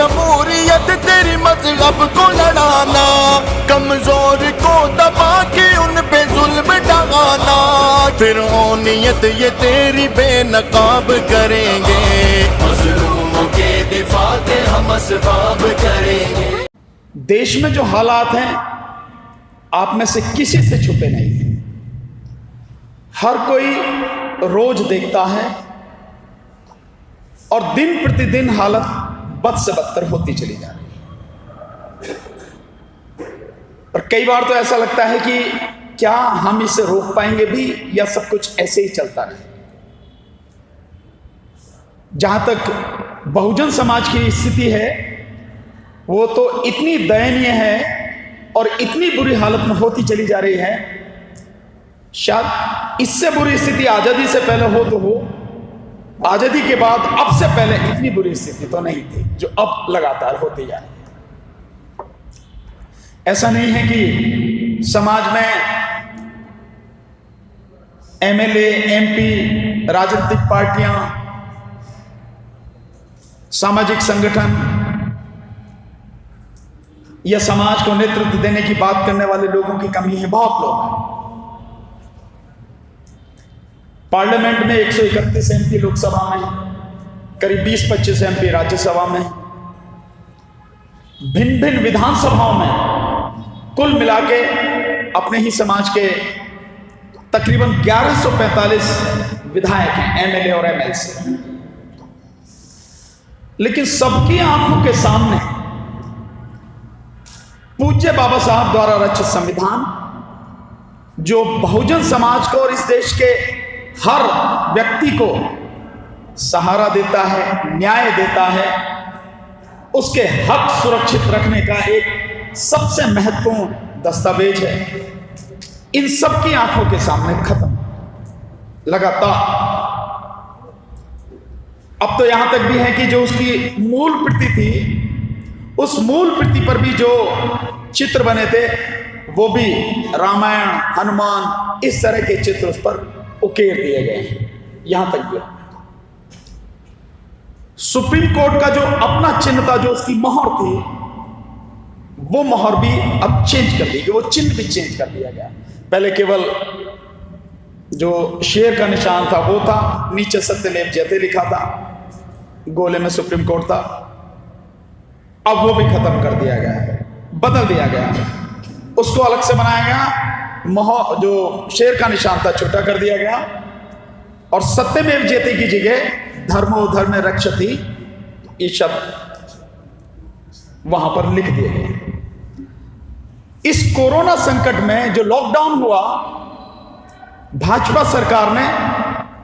जमहूरियत तेरी मजहब को लड़ाना, कमजोर को दबा के उन पे जुल्म ढाना, फिरौनियत ये तेरी बेनकाब करेंगे, मजलूमों के दिफा के हम असबाब करेंगे। देश में जो हालात हैं आप में से किसी से छुपे नहीं हैं, हर कोई रोज देखता है और दिन प्रतिदिन हालत बद से बदतर होती चली जा रही है। और कई बार तो ऐसा लगता है कि क्या हम इसे रोक पाएंगे भी या सब कुछ ऐसे ही चलता रहे। जहां तक बहुजन समाज की स्थिति है वो तो इतनी दयनीय है और इतनी बुरी हालत में होती चली जा रही है, शायद इससे बुरी स्थिति आजादी से पहले हो तो हो, आजादी के बाद अब से पहले इतनी बुरी स्थिति तो नहीं थी जो अब लगातार होती जा रही है। ऐसा नहीं है कि समाज में एमएलए, एमपी, राजनीतिक पार्टियां, सामाजिक संगठन या समाज को नेतृत्व देने की बात करने वाले लोगों की कमी है। बहुत लोग पार्लियामेंट में 131 एमपी लोकसभा में, करीब 20-25 एमपी राज्यसभा में, भिन्न भिन्न विधानसभाओं में कुल मिला के अपने ही समाज के तकरीबन 1145 विधायक हैं, एमएलए और एमएलसी। लेकिन सबकी आंखों के सामने पूज्य बाबा साहब द्वारा रचित संविधान, जो बहुजन समाज को और इस देश के हर व्यक्ति को सहारा देता है, न्याय देता है, उसके हक सुरक्षित रखने का एक सबसे महत्वपूर्ण दस्तावेज है, इन सब की आंखों के सामने खत्म लगातार। अब तो यहां तक भी है कि जो उसकी मूल प्रति थी, उस मूल प्रति पर भी जो चित्र बने थे वो भी रामायण, हनुमान, इस तरह के चित्र उस पर उकेर दिए गए हैं। यहां तक भी सुप्रीम कोर्ट का जो अपना चिन्ह था, जो उसकी मोहर थी, वो मोहर भी अब चेंज कर दी गई, वो चिन्ह भी चेंज कर दिया गया। पहले केवल जो शेर का निशान था वो था, नीचे सत्यमेव जयते लिखा था, गोले में सुप्रीम कोर्ट था, अब वो भी खत्म कर दिया गया है, बदल दिया गया, उसको अलग से बनाया गया। जो शेर का निशान था छोटा कर दिया गया और सत्यमेव जयते की जगह धर्मो धर्म रक्षति ये शब्द वहां पर लिख दिए गए। इस कोरोना संकट में जो लॉकडाउन हुआ, भाजपा सरकार ने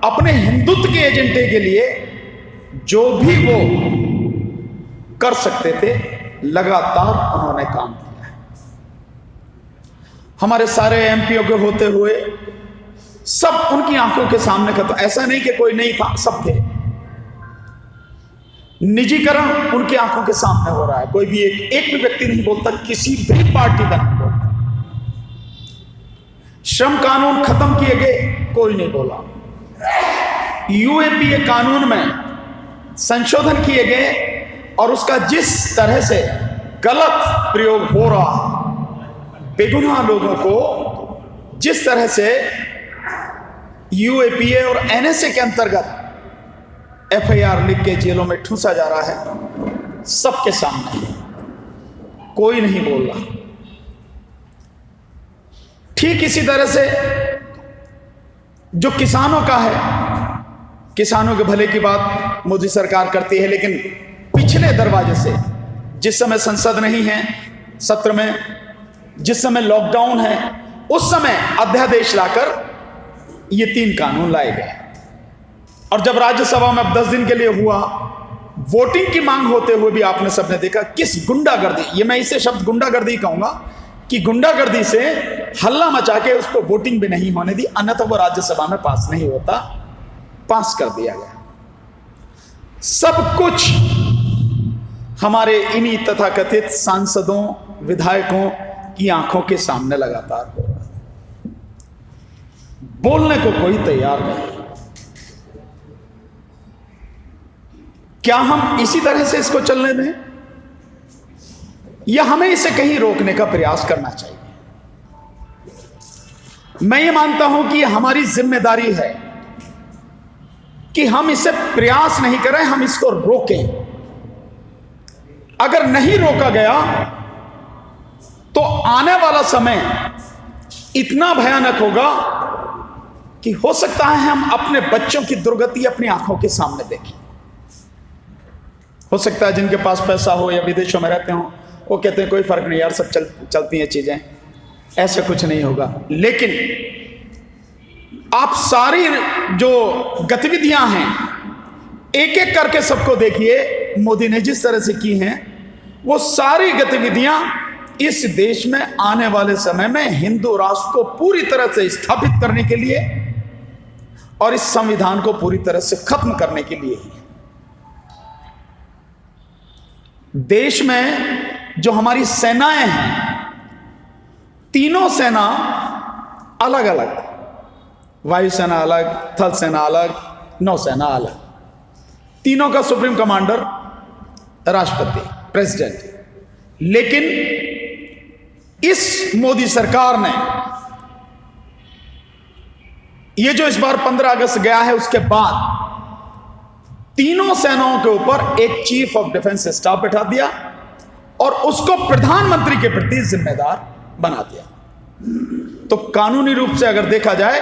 अपने हिंदुत्व के एजेंडे के लिए जो भी वो कर सकते थे लगातार उन्होंने काम किया। हमारे सारे एमपीओ के होते हुए सब उनकी आंखों के सामने खत्म। ऐसा नहीं कि कोई नहीं था, सब थे। निजीकरण उनकी आंखों के सामने हो रहा है, कोई भी एक भी व्यक्ति नहीं बोलता, किसी भी पार्टी का नहीं बोलता। श्रम कानून खत्म किए गए, कोई नहीं बोला। यूएपीए कानून में संशोधन किए गए और उसका जिस तरह से गलत प्रयोग हो रहा, बेगुनाह लोगों को जिस तरह से यूएपीए और एनएसए के अंतर्गत एफआईआर लिख के जेलों में ठूंसा जा रहा है, सबके सामने, कोई नहीं बोल रहा। ठीक इसी तरह से जो किसानों का है, किसानों के भले की बात मोदी सरकार करती है, लेकिन पिछले दरवाजे से, जिस समय संसद नहीं है सत्र में, जिस समय लॉकडाउन है, उस समय अध्यादेश लाकर ये 3 कानून लाए गए। और जब राज्यसभा में अब 10 दिन के लिए हुआ, वोटिंग की मांग होते हुए भी आपने सबने देखा किस गुंडागर्दी, ये मैं इसे शब्द गुंडागर्दी कहूंगा, कि गुंडागर्दी से हल्ला मचा के उसको वोटिंग भी नहीं होने दी, अन्यथा वो राज्यसभा में पास नहीं होता, पास कर दिया गया। सब कुछ हमारे इन्हीं तथाकथित सांसदों, विधायकों की आंखों के सामने लगातार हो रहा है। बोलने को कोई तैयार नहीं। क्या हम इसी तरह से इसको चलने दें? या हमें इसे कहीं रोकने का प्रयास करना चाहिए? मैं ये मानता हूं कि हमारी जिम्मेदारी है कि हम इसे प्रयास नहीं करें, हम इसको रोकें। अगर नहीं रोका गया तो आने वाला समय इतना भयानक होगा कि हो सकता है हम अपने बच्चों की दुर्गति अपनी आंखों के सामने देखें। हो सकता है जिनके पास पैसा हो या विदेशों में रहते हो वो कहते हैं कोई फर्क नहीं यार, सब चलती हैं चीजें, ऐसा कुछ नहीं होगा। लेकिन आप सारी जो गतिविधियां हैं एक एक करके सबको देखिए, मोदी ने जिस तरह से की हैं वो सारी गतिविधियां इस देश में आने वाले समय में हिंदू राष्ट्र को पूरी तरह से स्थापित करने के लिए और इस संविधान को पूरी तरह से खत्म करने के लिए ही। देश में जो हमारी सेनाएं हैं, तीनों सेना अलग अलग, वायुसेना अलग, थल सेना अलग, नौसेना अलग, तीनों का सुप्रीम कमांडर राष्ट्रपति प्रेसिडेंट। लेकिन इस मोदी सरकार ने ये जो इस बार 15 अगस्त गया है उसके बाद तीनों सेनाओं के ऊपर एक चीफ ऑफ डिफेंस स्टाफ बैठा दिया और उसको प्रधानमंत्री के प्रति जिम्मेदार बना दिया। तो कानूनी रूप से अगर देखा जाए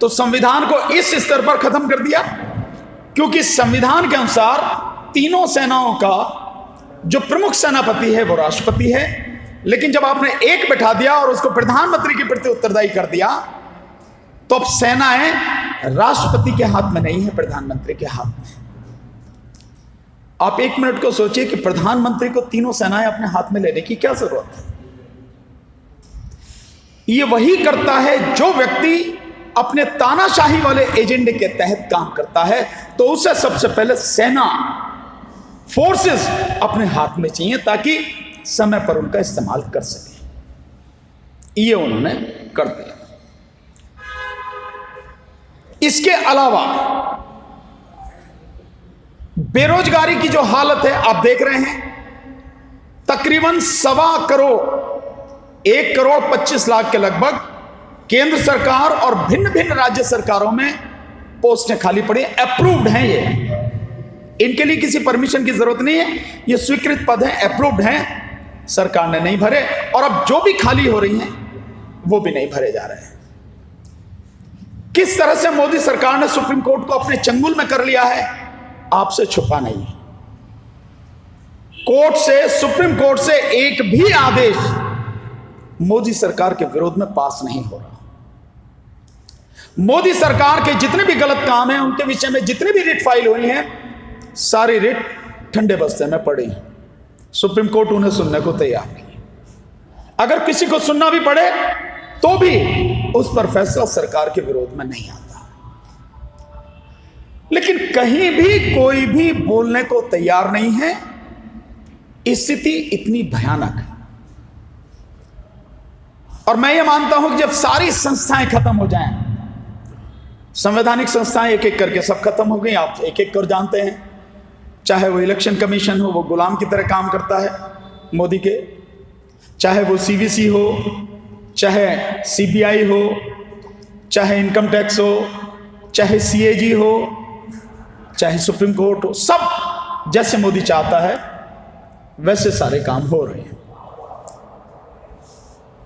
तो संविधान को इस स्तर पर खत्म कर दिया, क्योंकि संविधान के अनुसार तीनों सेनाओं का जो प्रमुख सेनापति है वो राष्ट्रपति है। लेकिन जब आपने एक बैठा दिया और उसको प्रधानमंत्री के प्रति उत्तरदायी कर दिया तो अब सेनाएं राष्ट्रपति के हाथ में नहीं है, प्रधानमंत्री के हाथ में है। आप एक मिनट को सोचिए कि प्रधानमंत्री को तीनों सेनाएं अपने हाथ में लेने की क्या जरूरत है? ये वही करता है जो व्यक्ति अपने तानाशाही वाले एजेंडे के तहत काम करता है, तो उसे सबसे पहले सेना फोर्सेस अपने हाथ में चाहिए ताकि समय पर उनका इस्तेमाल कर सके। ये उन्होंने कर दिया। इसके अलावा बेरोजगारी की जो हालत है आप देख रहे हैं, तकरीबन 1.25 करोड़ 1.25 करोड़ के लगभग केंद्र सरकार और भिन्न भिन्न राज्य सरकारों में पोस्टें खाली पड़ी, अप्रूव्ड हैं। ये इनके लिए किसी परमिशन की जरूरत नहीं है, ये स्वीकृत पद हैं, अप्रूव्ड हैं, सरकार ने नहीं भरे। और अब जो भी खाली हो रही हैं वो भी नहीं भरे जा रहे हैं। किस तरह से मोदी सरकार ने सुप्रीम कोर्ट को अपने चंगुल में कर लिया है आपसे छुपा नहीं है। कोर्ट से, सुप्रीम कोर्ट से एक भी आदेश मोदी सरकार के विरोध में पास नहीं हो रहा। मोदी सरकार के जितने भी गलत काम हैं उनके विषय में जितनी भी रिट फाइल हुई हैं, सारी रिट ठंडे बस्ते में पड़ी हैं। सुप्रीम कोर्ट उन्हें सुनने को तैयार नहीं है। अगर किसी को सुनना भी पड़े तो भी उस पर फैसला सरकार के विरोध में नहीं आता। लेकिन कहीं भी कोई भी बोलने को तैयार नहीं है। स्थिति इतनी भयानक है। और मैं ये मानता हूं कि जब सारी संस्थाएं खत्म हो जाएं, संवैधानिक संस्थाएं एक एक करके सब खत्म हो गई, आप एक एक कर जानते हैं, चाहे वो इलेक्शन कमीशन हो, वो गुलाम की तरह काम करता है मोदी के, चाहे वो सीवीसी हो, चाहे सीबीआई हो, चाहे इनकम टैक्स हो, चाहे सीएजी हो, चाहे सुप्रीम कोर्ट हो, सब जैसे मोदी चाहता है वैसे सारे काम हो रहे हैं।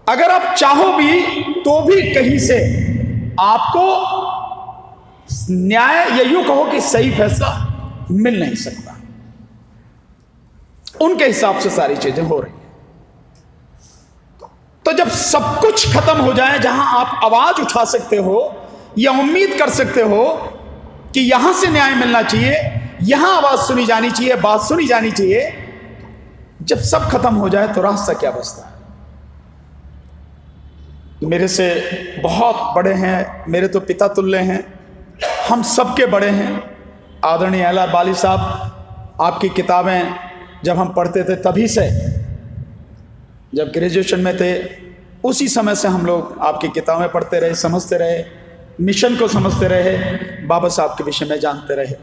अगर आप चाहो भी तो भी कहीं से आपको न्याय या यूं कहो कि सही फैसला मिल नहीं सकता। उनके हिसाब से सारी चीजें हो रही हैं। तो जब सब कुछ खत्म हो जाए, जहां आप आवाज उठा सकते हो या उम्मीद कर सकते हो कि यहां से न्याय मिलना चाहिए, यहां आवाज सुनी जानी चाहिए, बात सुनी जानी चाहिए, जब सब खत्म हो जाए तो रास्ता क्या बचता है? मेरे से बहुत बड़े हैं, मेरे तो पिता तुल्य हैं, हम सबके बड़े हैं, आदरणीय अहला बाली साहब। आपकी किताबें जब हम पढ़ते थे तभी से, जब ग्रेजुएशन में थे उसी समय से हम लोग आपकी किताबें पढ़ते रहे, समझते रहे, मिशन को समझते रहे, बाबा साहब के विषय में जानते रहे।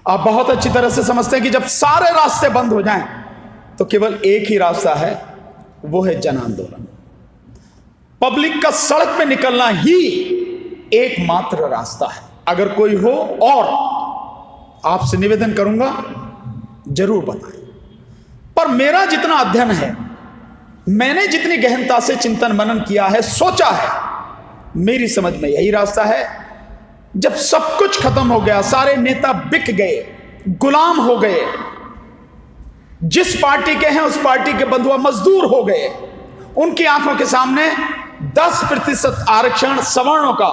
आप बहुत अच्छी तरह से समझते हैं कि जब सारे रास्ते बंद हो जाएं तो केवल एक ही रास्ता है, वो है जन आंदोलन। पब्लिक का सड़क पे निकलना ही एकमात्र रास्ता है। अगर कोई हो, और आपसे निवेदन करूंगा जरूर बताएं। पर मेरा जितना अध्ययन है, मैंने जितनी गहनता से चिंतन मनन किया है, सोचा है, मेरी समझ में यही रास्ता है। जब सब कुछ खत्म हो गया, सारे नेता बिक गए, गुलाम हो गए, जिस पार्टी के हैं उस पार्टी के बंधुआ मजदूर हो गए, उनकी आंखों के सामने 10% आरक्षण सवर्णों का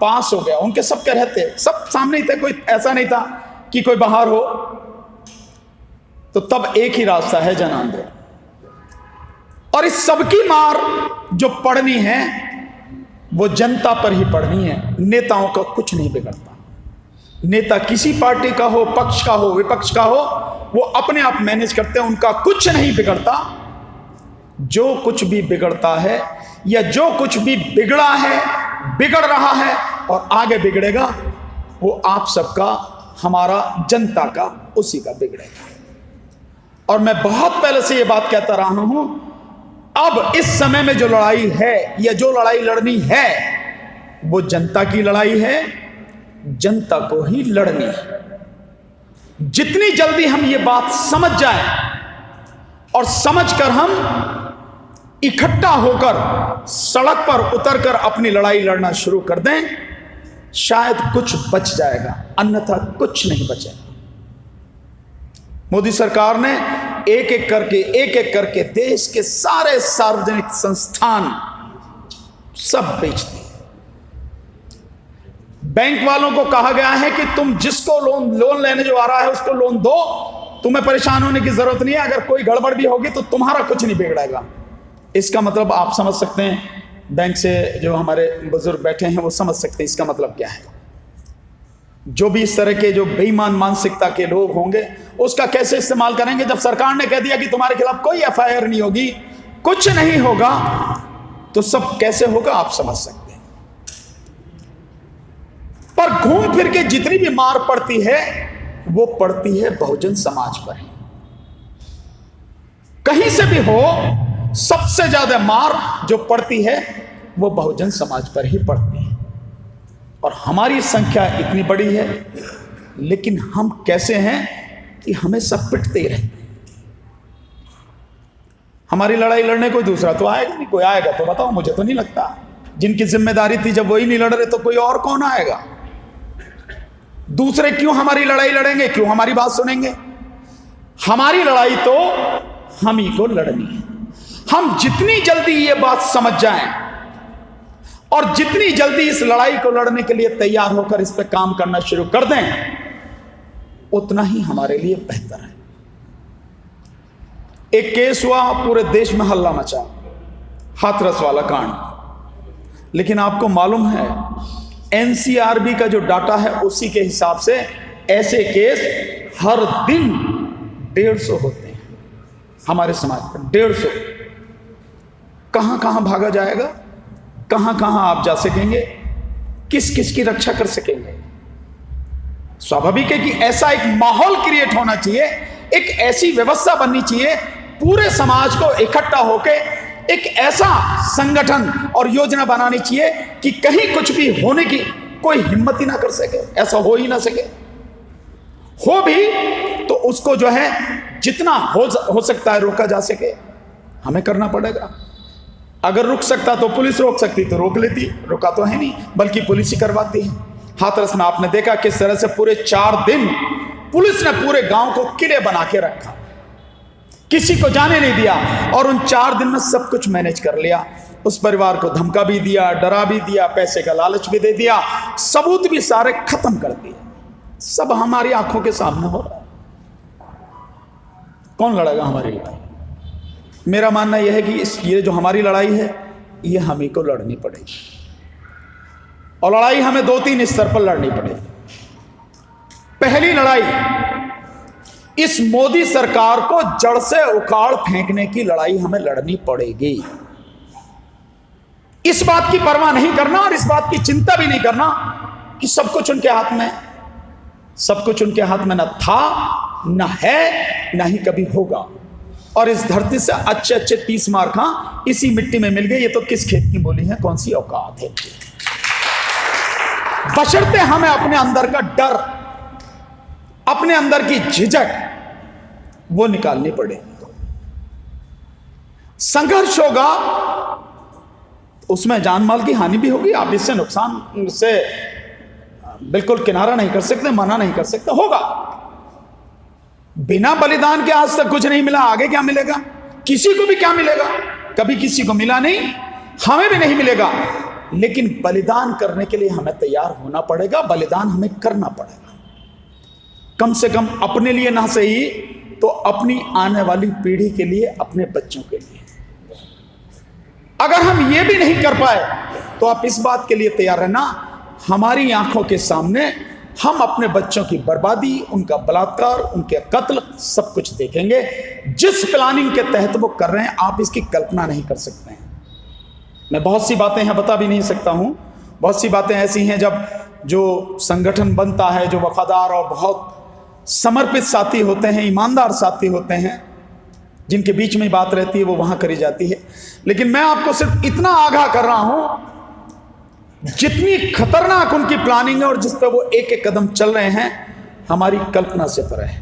पास हो गया, उनके सबके रहते, सब सामने ही थे, कोई ऐसा नहीं था कि कोई बाहर हो। तो तब एक ही रास्ता है, जन आंदोलन। और इस सबकी मार जो पड़नी है वो जनता पर ही पड़नी है। नेताओं का कुछ नहीं बिगड़ता। नेता किसी पार्टी का हो, पक्ष का हो, विपक्ष का हो, वो अपने आप मैनेज करते हैं, उनका कुछ नहीं बिगड़ता। जो कुछ भी बिगड़ता है या जो कुछ भी बिगड़ा है, बिगड़ रहा है और आगे बिगड़ेगा, वो आप सबका, हमारा, जनता का, उसी का बिगड़ेगा। और मैं बहुत पहले से ये बात कहता रहा हूं, अब इस समय में जो लड़ाई है या जो लड़ाई लड़नी है वो जनता की लड़ाई है, जनता को ही लड़नी है। जितनी जल्दी हम ये बात समझ जाएं और समझकर हम इकट्ठा होकर सड़क पर उतरकर अपनी लड़ाई लड़ना शुरू कर दें, शायद कुछ बच जाएगा, अन्यथा कुछ नहीं बचेगा। मोदी सरकार ने एक एक करके देश के सारे सार्वजनिक संस्थान सब बेच दिए। बैंक वालों को कहा गया है कि तुम जिसको लोन लेने जो आ रहा है उसको लोन दो, तुम्हें परेशान होने की जरूरत नहीं है, अगर कोई गड़बड़ भी होगी तो तुम्हारा कुछ नहीं बिगड़ेगा। इसका मतलब आप समझ सकते हैं, बैंक से जो हमारे बुजुर्ग बैठे हैं वो समझ सकते हैं इसका मतलब क्या है। जो भी इस तरह के जो बेईमान मानसिकता के लोग होंगे उसका कैसे इस्तेमाल करेंगे। जब सरकार ने कह दिया कि तुम्हारे खिलाफ कोई एफआईआर नहीं होगी, कुछ नहीं होगा, तो सब कैसे होगा आप समझ सकते हैं। पर घूम फिर के जितनी भी मार पड़ती है वो पड़ती है बहुजन समाज पर ही। कहीं से भी हो, सबसे ज्यादा मार जो पड़ती है वो बहुजन समाज पर ही पड़ती है। और हमारी संख्या इतनी बड़ी है, लेकिन हम कैसे हैं कि हमें सब पिटते ही रहते हैं। हमारी लड़ाई लड़ने कोई दूसरा तो आएगा नहीं। कोई आएगा तो बताओ, मुझे तो नहीं लगता। जिनकी जिम्मेदारी थी जब वही नहीं लड़ रहे तो कोई और कौन आएगा। दूसरे क्यों हमारी लड़ाई लड़ेंगे, क्यों हमारी बात सुनेंगे। हमारी लड़ाई तो हम ही को लड़नी है। हम जितनी जल्दी ये बात समझ जाएं और जितनी जल्दी इस लड़ाई को लड़ने के लिए तैयार होकर इस पर काम करना शुरू कर दें, उतना ही हमारे लिए बेहतर है। एक केस हुआ, पूरे देश में हल्ला मचा, हाथरस वाला कांड। लेकिन आपको मालूम है एनसीआरबी का जो डाटा है उसी के हिसाब से ऐसे केस हर दिन 150 होते हैं हमारे समाज पर। 150। कहां कहां भागा जाएगा, कहां कहां आप जा सकेंगे, किस किस की रक्षा कर सकेंगे। स्वाभाविक है कि ऐसा एक माहौल क्रिएट होना चाहिए, एक ऐसी व्यवस्था बननी चाहिए, पूरे समाज को इकट्ठा होकर एक ऐसा संगठन और योजना बनानी चाहिए कि कहीं कुछ भी होने की कोई हिम्मत ही ना कर सके, ऐसा हो ही ना सके। हो भी तो उसको जो है जितना हो सकता है रोका जा सके, हमें करना पड़ेगा। अगर रुक सकता तो पुलिस रोक सकती तो रोक लेती, रुका तो है नहीं, बल्कि पुलिस ही करवाती है। हाथरस में आपने देखा किस तरह से पूरे 4 दिन पुलिस ने पूरे गांव को किले बना के रखा, किसी को जाने नहीं दिया, और उन 4 दिन में सब कुछ मैनेज कर लिया। उस परिवार को धमका भी दिया, डरा भी दिया, पैसे का लालच भी दे दिया, सबूत भी सारे खत्म कर दिए। सब हमारी आंखों के सामने हो रहा है। कौन लड़ेगा हमारी लड़ाई? मेरा मानना यह है कि ये जो हमारी लड़ाई है ये हम ही को लड़नी पड़ेगी, और लड़ाई हमें 2-3 स्तर पर लड़नी पड़ेगी। पहली लड़ाई इस मोदी सरकार को जड़ से उखाड़ फेंकने की लड़ाई हमें लड़नी पड़ेगी। इस बात की परवाह नहीं करना और इस बात की चिंता भी नहीं करना कि सब कुछ उनके हाथ में, सब कुछ उनके हाथ में न था, न है, न ही कभी होगा। और इस धरती से अच्छे अच्छे 30 मार्क हाँ इसी मिट्टी में मिल गए। ये तो किस खेत की बोली है, कौन सी औकात है। बशर्ते हमें अपने अंदर का डर, अपने अंदर की झिझक वो निकालनी पड़ेगी। संघर्ष होगा, उसमें जान माल की हानि भी होगी। आप इससे नुकसान से बिल्कुल किनारा नहीं कर सकते, मना नहीं कर सकते, होगा। बिना बलिदान के आज तक कुछ नहीं मिला, आगे क्या मिलेगा? किसी को भी क्या मिलेगा? कभी किसी को मिला नहीं, हमें भी नहीं मिलेगा। लेकिन बलिदान करने के लिए हमें तैयार होना पड़ेगा, बलिदान हमें करना पड़ेगा। कम से कम अपने लिए ना सही तो अपनी आने वाली पीढ़ी के लिए, अपने बच्चों के लिए। अगर हम ये भी नहीं कर पाए तो आप इस बात के लिए तैयार रहना, हमारी आंखों के सामने हम अपने बच्चों की बर्बादी, उनका बलात्कार, उनके कत्ल सब कुछ देखेंगे। जिस प्लानिंग के तहत वो कर रहे हैं आप इसकी कल्पना नहीं कर सकते हैं। मैं बहुत सी बातें यहाँ बता भी नहीं सकता हूँ। बहुत सी बातें ऐसी हैं जब जो संगठन बनता है, जो वफादार और बहुत समर्पित साथी होते हैं, ईमानदार साथी होते हैं, जिनके बीच में बात रहती है वो वहां करी जाती है। लेकिन मैं आपको सिर्फ इतना आगाह कर रहा हूं, जितनी खतरनाक उनकी प्लानिंग है और जिस पर वो एक एक कदम चल रहे हैं, हमारी कल्पना से परे है।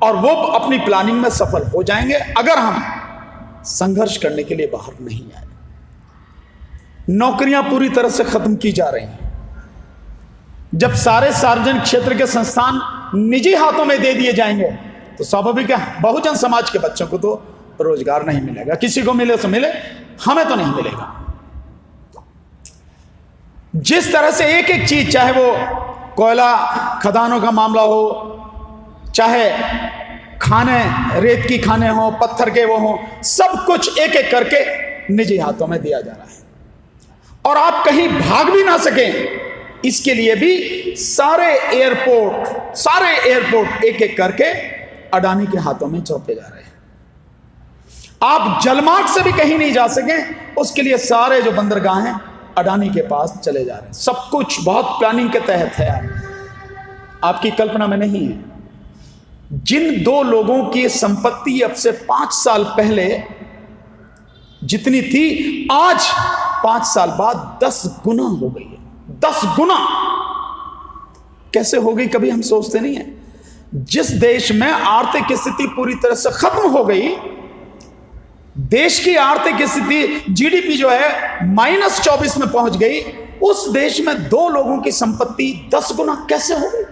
और वो अपनी प्लानिंग में सफल हो जाएंगे अगर हम संघर्ष करने के लिए बाहर नहीं आए। नौकरियां पूरी तरह से खत्म की जा रही हैं। जब सारे सार्वजनिक क्षेत्र के संस्थान निजी हाथों में दे दिए जाएंगे तो स्वाभाविक है बहुजन समाज के बच्चों को तो रोजगार नहीं मिलेगा। किसी को मिले तो मिले, हमें तो नहीं मिलेगा। जिस तरह से एक एक चीज, चाहे वो कोयला खदानों का मामला हो, चाहे खाने, रेत की खाने हो, पत्थर के वो हो, सब कुछ एक एक करके निजी हाथों में दिया जा रहा है। और आप कहीं भाग भी ना सकें इसके लिए भी सारे एयरपोर्ट एक एक करके अडानी के हाथों में सौंपे जा रहे हैं। आप जलमार्ग से भी कहीं नहीं जा सके, उसके लिए सारे जो बंदरगाह हैं अडानी के पास चले जा रहे हैं। सब कुछ बहुत प्लानिंग के तहत है, आपकी कल्पना में नहीं है। जिन दो लोगों की संपत्ति अब से 5 साल पहले जितनी थी, आज 5 साल बाद 10 गुना हो गई है। 10 गुना कैसे हो गई, कभी हम सोचते नहीं है। जिस देश में आर्थिक स्थिति पूरी तरह से खत्म हो गई, देश की आर्थिक स्थिति जीडीपी जो है -24 में पहुंच गई, उस देश में 2 लोगों की संपत्ति 10 गुना कैसे हो गई?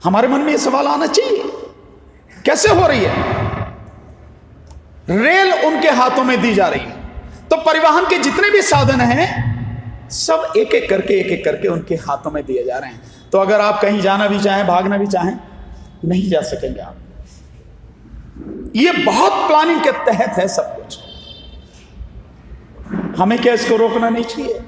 हमारे मन में यह सवाल आना चाहिए, कैसे हो रही है? रेल उनके हाथों में दी जा रही है, तो परिवहन के जितने भी साधन हैं सब एक एक करके उनके हाथों में दिए जा रहे हैं। तो अगर आप कहीं जाना भी चाहें, भागना भी चाहें, नहीं जा सकेंगे आप। ये बहुत प्लानिंग के तहत है सब कुछ। हमें क्या इसको रोकना नहीं चाहिए?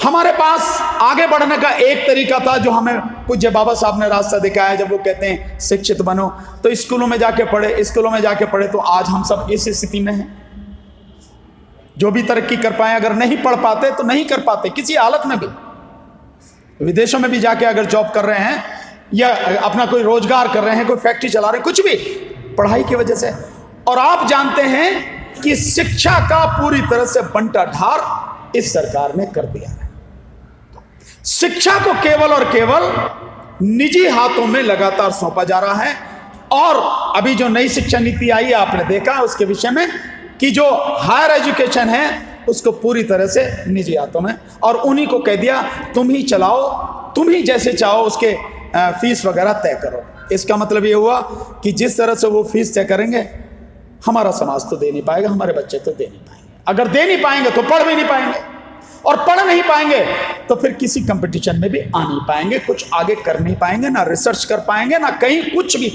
हमारे पास आगे बढ़ने का एक तरीका था जो हमें पूज्य बाबा साहब ने रास्ता दिखाया। जब वो कहते हैं शिक्षित बनो, तो स्कूलों में जाके पढ़े, तो आज हम सब इस स्थिति में हैं। जो भी तरक्की कर पाए, अगर नहीं पढ़ पाते तो नहीं कर पाते किसी हालत में भी। विदेशों में भी जाके अगर जॉब कर रहे हैं या अपना कोई रोजगार कर रहे हैं, कोई फैक्ट्री चला रहे हैं, कुछ भी पढ़ाई की वजह से। और आप जानते हैं कि शिक्षा का पूरी तरह से बंटाढार इस सरकार ने कर दिया है। शिक्षा को केवल और केवल निजी हाथों में लगातार सौंपा जा रहा है। और अभी जो नई शिक्षा नीति आई है, आपने देखा उसके विषय में कि जो हायर एजुकेशन है उसको पूरी तरह से निजी हाथों में, और उन्हीं को कह दिया तुम ही चलाओ, तुम ही जैसे चाहो उसके फीस वगैरह तय करो। इसका मतलब ये हुआ कि जिस तरह से वो फीस तय करेंगे, हमारा समाज तो दे नहीं पाएगा, हमारे बच्चे तो दे नहीं पाएंगे। अगर दे नहीं पाएंगे तो पढ़ भी नहीं पाएंगे, और पढ़ नहीं पाएंगे तो फिर किसी कंपटीशन में भी आ नहीं पाएंगे, कुछ आगे कर नहीं पाएंगे, ना रिसर्च कर पाएंगे, ना कहीं कुछ भी।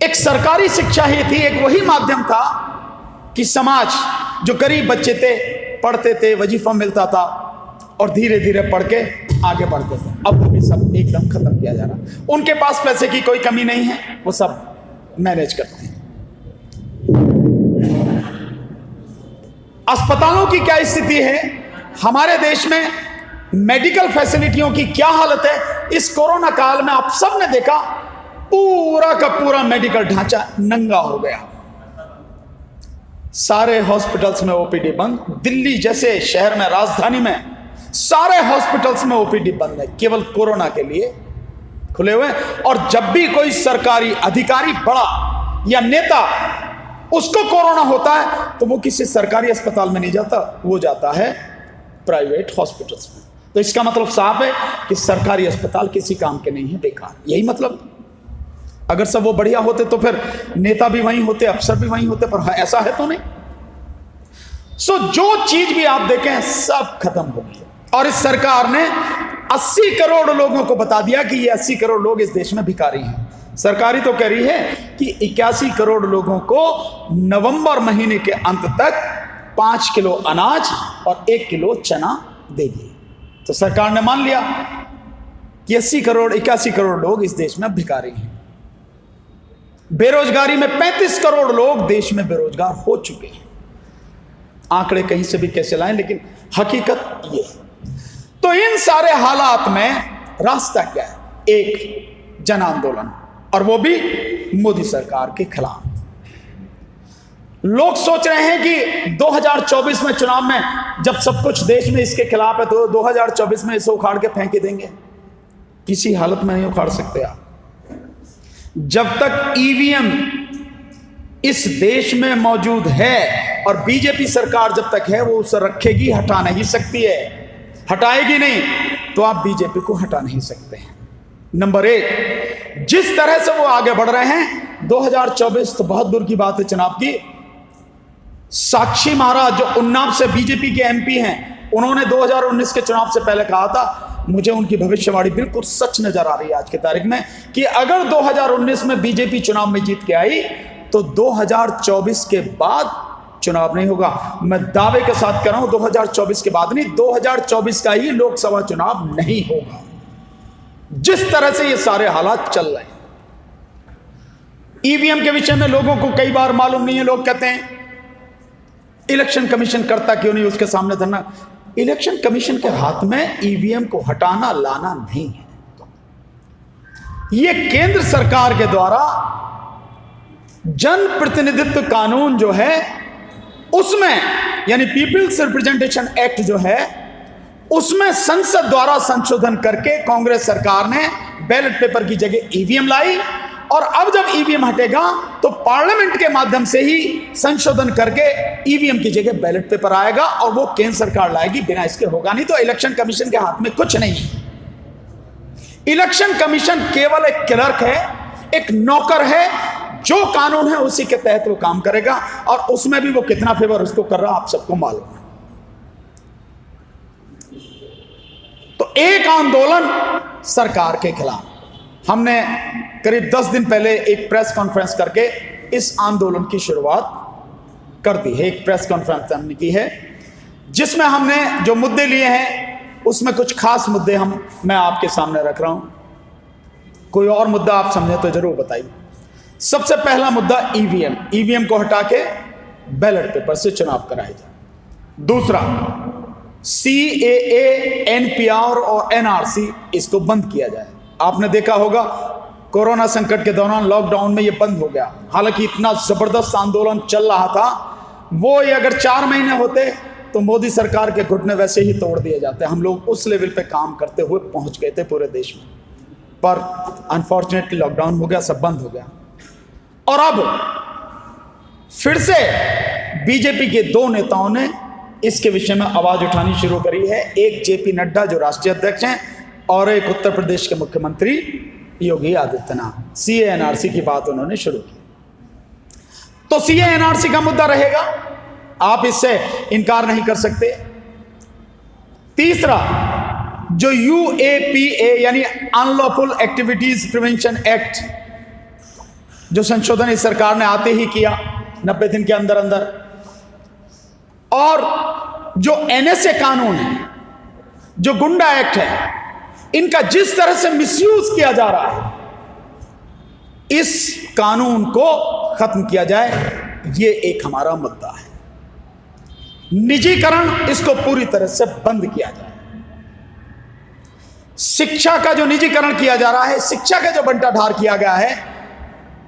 एक सरकारी शिक्षा ही थी, एक वही माध्यम था कि समाज, जो गरीब बच्चे थे, पढ़ते थे, वजीफा मिलता था और धीरे धीरे पढ़ के आगे बढ़ते थे। अब वो भी सब एकदम खत्म किया जा रहा। उनके पास पैसे की कोई कमी नहीं है, वो सब मैनेज करते हैं। अस्पतालों की क्या स्थिति है हमारे देश में? मेडिकल फैसिलिटियों की क्या हालत है। इस कोरोना काल में आप सब ने देखा, पूरा का पूरा मेडिकल ढांचा नंगा हो गया। सारे हॉस्पिटल्स में ओपीडी बंद। दिल्ली जैसे शहर में, राजधानी में सारे हॉस्पिटल्स में ओपीडी बंद है, केवल कोरोना के लिए खुले हुए। और जब भी कोई सरकारी अधिकारी बड़ा या नेता उसको कोरोना होता है तो वो किसी सरकारी अस्पताल में नहीं जाता, वो जाता है प्राइवेट हॉस्पिटल्स में। तो इसका मतलब साफ है कि सरकारी अस्पताल किसी काम के नहीं है, बेकार। यही मतलब। अगर सब वो बढ़िया होते तो फिर नेता भी वहीं होते, अफसर भी वहीं होते, पर ऐसा है तो नहीं। सो जो चीज भी आप देखें सब खत्म हो गई। और इस सरकार ने 80 करोड़ लोगों को बता दिया कि ये 80 करोड़ लोग इस देश में भिखारी हैं। सरकारी तो कह रही है कि 81 करोड़ लोगों को नवंबर महीने के अंत तक 5 किलो अनाज और 1 किलो चना देगी। तो सरकार ने मान लिया कि 81 करोड़ लोग इस देश में भिखारी हैं। बेरोजगारी में 35 करोड़ लोग देश में बेरोजगार हो चुके हैं। आंकड़े कहीं से भी कैसे लाएं, लेकिन हकीकत ये है। तो इन सारे हालात में रास्ता क्या है? एक जन आंदोलन, और वो भी मोदी सरकार के खिलाफ। लोग सोच रहे हैं कि 2024 में चुनाव में जब सब कुछ देश में इसके खिलाफ है तो 2024 में इसे उखाड़ के फेंक देंगे। किसी हालत में नहीं उखाड़ सकते आप। जब तक ईवीएम इस देश में मौजूद है और बीजेपी सरकार जब तक है वो उसे रखेगी, हटा नहीं सकती है। हटाएगी नहीं तो आप बीजेपी को हटा नहीं सकते हैं। नंबर एक, जिस तरह से वो आगे बढ़ रहे हैं, 2024 तो बहुत दूर की बात है जनाब की। साक्षी महाराज जो उन्नाव से बीजेपी के एमपी हैं, उन्होंने 2019 के चुनाव से पहले कहा था, मुझे उनकी भविष्यवाणी बिल्कुल सच नजर आ रही है आज की तारीख में, कि अगर 2019 में बीजेपी चुनाव में जीत के आई तो 2024 के बाद चुनाव नहीं होगा। मैं दावे के साथ कह रहा हूं 2024 के बाद नहीं, 2024 का ही लोकसभा चुनाव नहीं होगा। जिस तरह से ये सारे हालात चल रहे हैं। ईवीएम के विषय में लोगों को कई बार मालूम नहीं है। लोग कहते हैं इलेक्शन कमीशन करता क्यों नहीं, उसके सामने धरना। इलेक्शन कमीशन के हाथ में ईवीएम को हटाना लाना नहीं है। यह केंद्र सरकार के द्वारा जन प्रतिनिधित्व कानून जो है उसमें, यानी पीपल्स रिप्रेजेंटेशन एक्ट जो है, उसमें संसद द्वारा संशोधन करके कांग्रेस सरकार ने बैलेट पेपर की जगह ईवीएम लाई। और अब जब ईवीएम हटेगा तो पार्लियामेंट के माध्यम से ही संशोधन करके ईवीएम की जगह बैलेट पेपर आएगा, और वो केंद्र सरकार लाएगी, बिना इसके होगा नहीं। तो इलेक्शन कमीशन के हाथ में कुछ नहीं है। इलेक्शन कमीशन केवल एक क्लर्क है, एक नौकर है। जो कानून है उसी के तहत वो काम करेगा, और उसमें भी वो कितना फेवर उसको कर रहा आप सबको मालूम है। तो एक आंदोलन सरकार के खिलाफ, हमने करीब 10 दिन पहले एक प्रेस कॉन्फ्रेंस करके इस आंदोलन की शुरुआत कर दी है। एक प्रेस कॉन्फ्रेंस हमने की है जिसमें हमने जो मुद्दे लिए हैं उसमें कुछ खास मुद्दे मैं आपके सामने रख रहा हूं। कोई और मुद्दा आप समझे तो जरूर बताइए। सबसे पहला मुद्दा ईवीएम। ईवीएम को हटा के बैलेट पेपर से चुनाव कराया जाए। दूसरा, सीएए, एनपीआर और एनआरसी, इसको बंद किया जाए। आपने देखा होगा कोरोना संकट के दौरान लॉकडाउन में ये बंद हो गया। हालांकि इतना जबरदस्त आंदोलन चल रहा था, वो अगर 4 महीने होते तो मोदी सरकार के घुटने वैसे ही तोड़ दिए जाते। हम लोग उस लेवल पे काम करते हुए पहुंच गए थे पूरे देश में, पर अनफॉर्चुनेटली लॉकडाउन हो गया, सब बंद हो गया। और अब फिर से बीजेपी के 2 नेताओं ने इसके विषय में आवाज उठानी शुरू करी है। एक जेपी नड्डा जो राष्ट्रीय अध्यक्ष हैं, और एक उत्तर प्रदेश के मुख्यमंत्री योगी आदित्यनाथ। सीए एनआरसी की बात उन्होंने शुरू की। तो सीए एनआरसी का मुद्दा रहेगा, आप इससे इनकार नहीं कर सकते। तीसरा, जो यूएपीए यानी अनलॉफुल एक्टिविटीज प्रिवेंशन एक्ट, जो संशोधन इस सरकार ने आते ही किया 90 दिन के अंदर अंदर, और जो एनएसए कानून है, जो गुंडा एक्ट है, इनका जिस तरह से मिसयूज किया जा रहा है, इस कानून को खत्म किया जाए, ये एक हमारा मुद्दा है। निजीकरण, इसको पूरी तरह से बंद किया जाए। शिक्षा का जो निजीकरण किया जा रहा है, शिक्षा का जो बंटाढार किया गया है,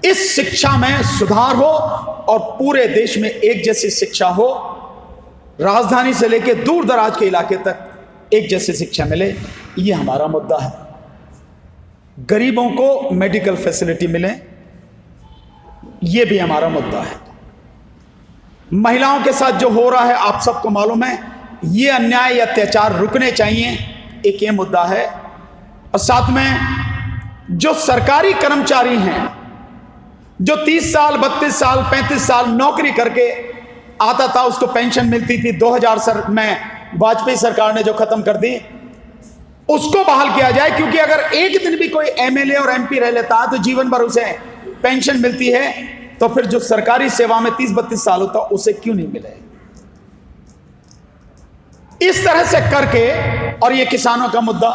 इस शिक्षा में सुधार हो और पूरे देश में एक जैसी शिक्षा हो, राजधानी से लेकर दूर दराज के इलाके तक एक जैसी शिक्षा मिले, ये हमारा मुद्दा है। गरीबों को मेडिकल फैसिलिटी मिले, ये भी हमारा मुद्दा है। महिलाओं के साथ जो हो रहा है आप सबको मालूम है, ये अन्याय या अत्याचार रुकने चाहिए, एक ये मुद्दा है। और साथ में जो सरकारी कर्मचारी हैं, जो 30 साल 32 साल 35 साल नौकरी करके आता था, उसको पेंशन मिलती थी, 2000 में वाजपेयी सरकार ने जो खत्म कर दी, उसको बहाल किया जाए। क्योंकि अगर एक दिन भी कोई एमएलए और एमपी रह लेता है तो जीवन भर उसे पेंशन मिलती है, तो फिर जो सरकारी सेवा में 30-32 साल होता उसे क्यों नहीं मिले? इस तरह से करके, और ये किसानों का मुद्दा,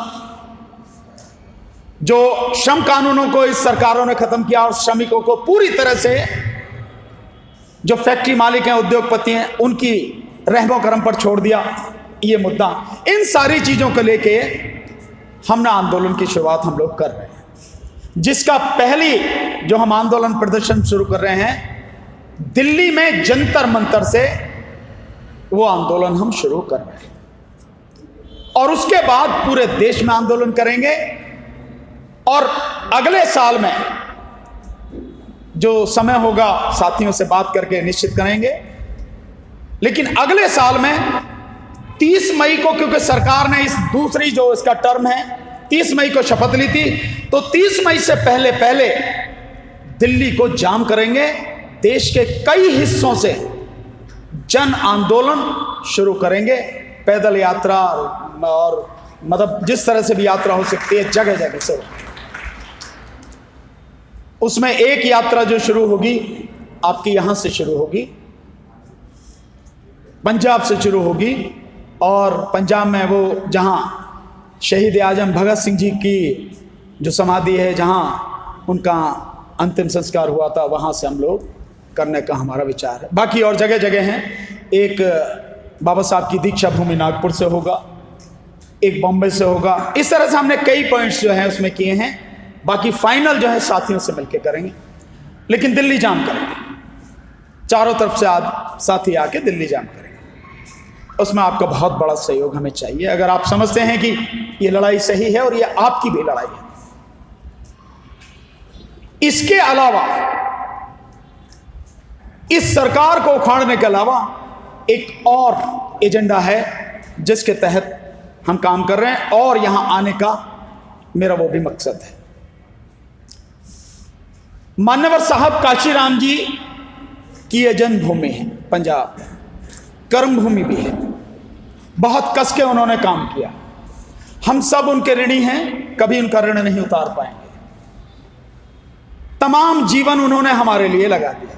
जो श्रम कानूनों को इस सरकारों ने खत्म किया और श्रमिकों को पूरी तरह से, जो फैक्ट्री मालिक हैं, उद्योगपति हैं, उनकी रहमो करम पर छोड़ दिया, ये मुद्दा, इन सारी चीजों को लेके हमने आंदोलन की शुरुआत हम लोग कर रहे हैं, जिसका पहली जो हम आंदोलन प्रदर्शन शुरू कर रहे हैं, दिल्ली में जंतर मंतर से वो आंदोलन हम शुरू कर रहे हैं। और उसके बाद पूरे देश में आंदोलन करेंगे, और अगले साल में जो समय होगा साथियों से बात करके निश्चित करेंगे। लेकिन अगले साल में 30 मई को, क्योंकि सरकार ने इस दूसरी जो इसका टर्म है 30 मई को शपथ ली थी, तो 30 मई से पहले पहले दिल्ली को जाम करेंगे। देश के कई हिस्सों से जन आंदोलन शुरू करेंगे, पैदल यात्रा और मतलब जिस तरह से भी यात्रा हो सकती है, जगह जगह से। उसमें एक यात्रा जो शुरू होगी आपकी यहां से शुरू होगी, पंजाब से शुरू होगी, और पंजाब में वो जहां शहीद आजम भगत सिंह जी की जो समाधि है, जहां उनका अंतिम संस्कार हुआ था, वहां से हम लोग करने का हमारा विचार है। बाकी और जगह जगह हैं, एक बाबा साहब की दीक्षा भूमि नागपुर से होगा, एक बॉम्बे से होगा। इस तरह से हमने कई पॉइंट्स जो हैं उसमें किए हैं। बाकी फाइनल जो है साथियों से मिलकर करेंगे, लेकिन दिल्ली जाम करेंगे, चारों तरफ से आज साथी आके दिल्ली जाम करेंगे। उसमें आपका बहुत बड़ा सहयोग हमें चाहिए। अगर आप समझते हैं कि ये लड़ाई सही है और ये आपकी भी लड़ाई है। इसके अलावा, इस सरकार को उखाड़ने के अलावा एक और एजेंडा है जिसके तहत हम काम कर रहे हैं, और यहां आने का मेरा वो भी मकसद है। मान्यवर साहब काशीराम जी की यह जन्मभूमि है पंजाब, कर्मभूमि भी है। बहुत कस के उन्होंने काम किया, हम सब उनके ऋणी हैं, कभी उनका ऋण नहीं उतार पाएंगे। तमाम जीवन उन्होंने हमारे लिए लगा दिया,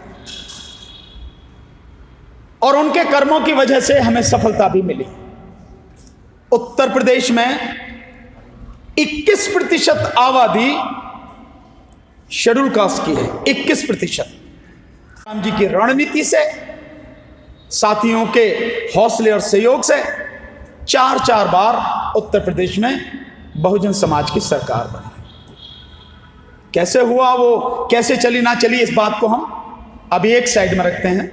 और उनके कर्मों की वजह से हमें सफलता भी मिली। उत्तर प्रदेश में 21% आबादी शेड्यूल कास्ट की है, 21%। राम जी की रणनीति से, साथियों के हौसले और सहयोग से 4 बार उत्तर प्रदेश में बहुजन समाज की सरकार बनी। कैसे हुआ, वो कैसे चली ना चली, इस बात को हम अभी एक साइड में रखते हैं,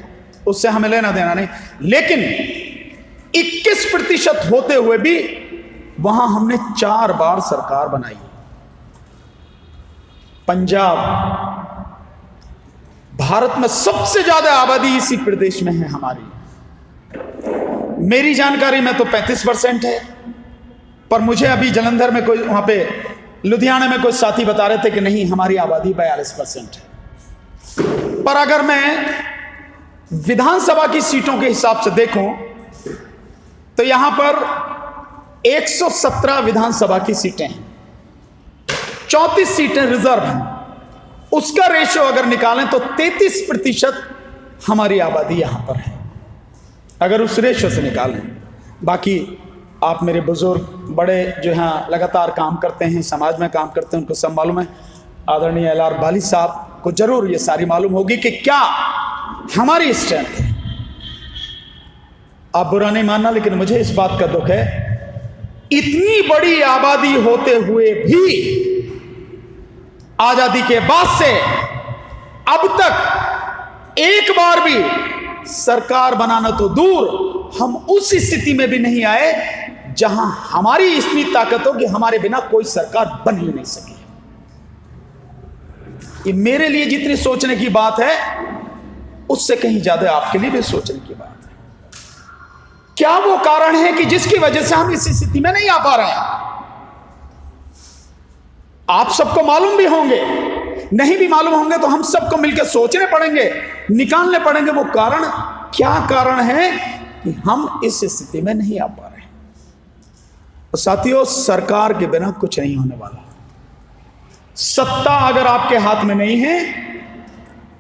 उससे हमें लेना देना नहीं। लेकिन 21% होते हुए भी वहां हमने 4 बार सरकार बनाई। पंजाब, भारत में सबसे ज्यादा आबादी इसी प्रदेश में है हमारी। मेरी जानकारी में तो 35% है, पर मुझे अभी जलंधर में कोई, वहां पे लुधियाना में कोई साथी बता रहे थे कि नहीं, हमारी आबादी 42% है। पर अगर मैं विधानसभा की सीटों के हिसाब से देखूं तो यहां पर 117 विधानसभा की सीटें हैं, 34 सीटें रिजर्व हैं। उसका रेशियो अगर निकालें तो 33% हमारी आबादी यहां पर है, अगर उस रेशियो से निकालें। बाकी आप मेरे बुजुर्ग बड़े जो यहाँ लगातार काम करते हैं, समाज में काम करते हैं, उनको सब मालूम है। आदरणीय LR बाली साहब को जरूर ये सारी मालूम होगी कि क्या हमारी स्ट्रेंथ है। आप बुरा नहीं मानना, लेकिन मुझे इस बात का दुख है इतनी बड़ी आबादी होते हुए भी आजादी के बाद से अब तक एक बार भी सरकार बनाना तो दूर, हम उस स्थिति में भी नहीं आए जहां हमारी इतनी ताकत हो कि हमारे बिना कोई सरकार बन ही नहीं सके। ये मेरे लिए जितनी सोचने की बात है, उससे कहीं ज्यादा आपके लिए भी सोचने की बात है। क्या वो कारण है कि जिसकी वजह से हम इस स्थिति में नहीं आ पा रहे हैं? आप सबको मालूम भी होंगे, नहीं भी मालूम होंगे तो हम सबको मिलकर सोचने पड़ेंगे, निकालने पड़ेंगे वो कारण। क्या कारण है कि हम इस स्थिति में नहीं आ पा रहे हैं? तो साथियों, सरकार के बिना कुछ नहीं होने वाला। सत्ता अगर आपके हाथ में नहीं है,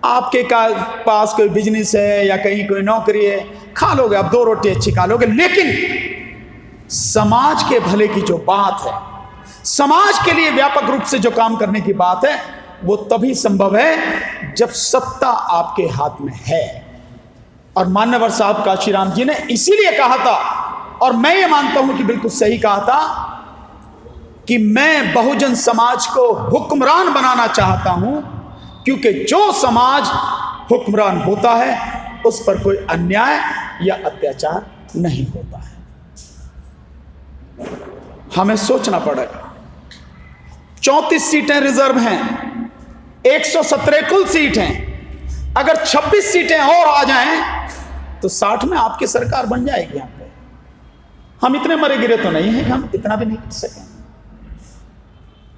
आपके पास कोई बिजनेस है या कहीं कोई नौकरी है, खा लोगे आप, 2 रोटी अच्छी खा लोगे, लेकिन समाज के भले की जो बात है, समाज के लिए व्यापक रूप से जो काम करने की बात है, वो तभी संभव है जब सत्ता आपके हाथ में है। और मान्यवर साहब काशीराम जी ने इसीलिए कहा था, और मैं ये मानता हूं कि बिल्कुल सही कहा था, कि मैं बहुजन समाज को हुक्मरान बनाना चाहता हूं, क्योंकि जो समाज हुक्मरान होता है उस पर कोई अन्याय या अत्याचार नहीं होता है। हमें सोचना पड़ेगा। 34 सीटें रिजर्व हैं, 117 कुल सीट हैं। अगर 26 सीटें और आ जाएं तो 60 में आपकी सरकार बन जाएगी। यहां पे हम इतने मरे गिरे तो नहीं हैं कि हम इतना भी नहीं कर सकें।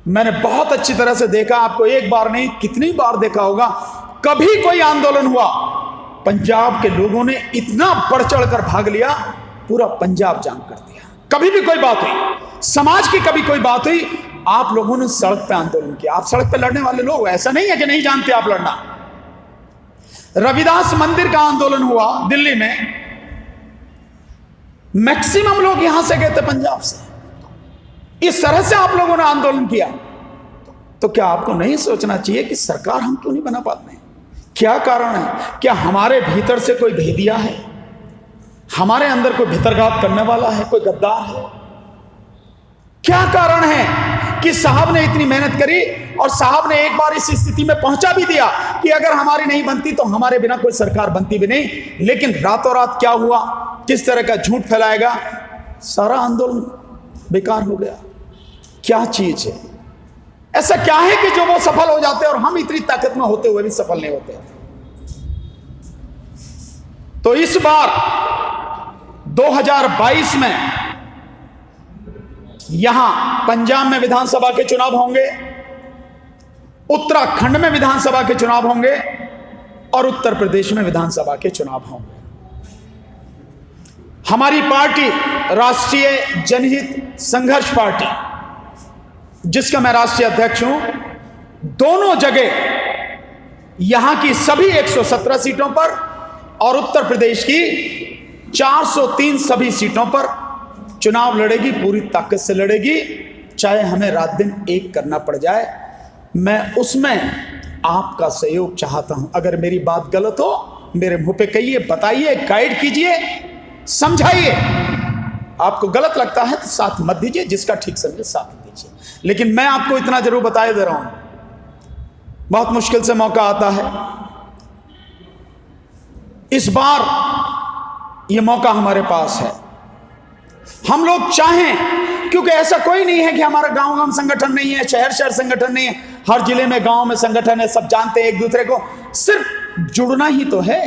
मैंने बहुत अच्छी तरह से देखा, आपको एक बार नहीं कितनी बार देखा होगा, कभी कोई आंदोलन हुआ, पंजाब के लोगों ने इतना बढ़ चढ़कर भाग लिया, पूरा पंजाब जाम कर दिया। कभी भी कोई बात हुई, समाज की कभी कोई बात हुई, आप लोगों ने सड़क पे आंदोलन किया। आप सड़क पे लड़ने वाले लोग, ऐसा नहीं है कि नहीं जानते आप लड़ना। रविदास मंदिर का आंदोलन हुआ दिल्ली में, मैक्सिमम लोग यहां से गए थे पंजाब से। इस तरह से आप लोगों ने आंदोलन किया, तो क्या आपको नहीं सोचना चाहिए कि सरकार हम क्यों नहीं बना पाते हैं? क्या कारण है? क्या हमारे भीतर से कोई भेदिया है? हमारे अंदर कोई भीतरघात करने वाला है, कोई गद्दार है? क्या कारण है कि साहब ने इतनी मेहनत करी और साहब ने एक बार इस स्थिति में पहुंचा भी दिया कि अगर हमारी नहीं बनती तो हमारे बिना कोई सरकार बनती भी नहीं, लेकिन रातों रात क्या हुआ, किस तरह का झूठ फैलाएगा, सारा आंदोलन बेकार हो गया। क्या चीज है, ऐसा क्या है कि जो वो सफल हो जाते हैं और हम इतनी ताकत में होते हुए भी सफल नहीं होते? तो इस बार 2022 में यहां पंजाब में विधानसभा के चुनाव होंगे, उत्तराखंड में विधानसभा के चुनाव होंगे और उत्तर प्रदेश में विधानसभा के चुनाव होंगे। हमारी पार्टी राष्ट्रीय जनहित संघर्ष पार्टी, जिसका मैं राष्ट्रीय अध्यक्ष हूं, दोनों जगह यहां की सभी 117 सीटों पर और उत्तर प्रदेश की 403 सभी सीटों पर चुनाव लड़ेगी, पूरी ताकत से लड़ेगी, चाहे हमें रात दिन एक करना पड़ जाए। मैं उसमें आपका सहयोग चाहता हूं। अगर मेरी बात गलत हो, मेरे मुंह पे कहिए, बताइए, गाइड कीजिए, समझाइए। आपको गलत लगता है तो साथ मत दीजिए, जिसका ठीक समझे साथ दीजिए। लेकिन मैं आपको इतना जरूर बताए दे रहा हूं, बहुत मुश्किल से मौका आता है। इस बार यह मौका हमारे पास है। हम लोग चाहें, क्योंकि ऐसा कोई नहीं है कि हमारा गांव गांव संगठन नहीं है, शहर शहर संगठन नहीं है, हर जिले में गांव में संगठन है, सब जानते हैं एक दूसरे को। सिर्फ जुड़ना ही तो है,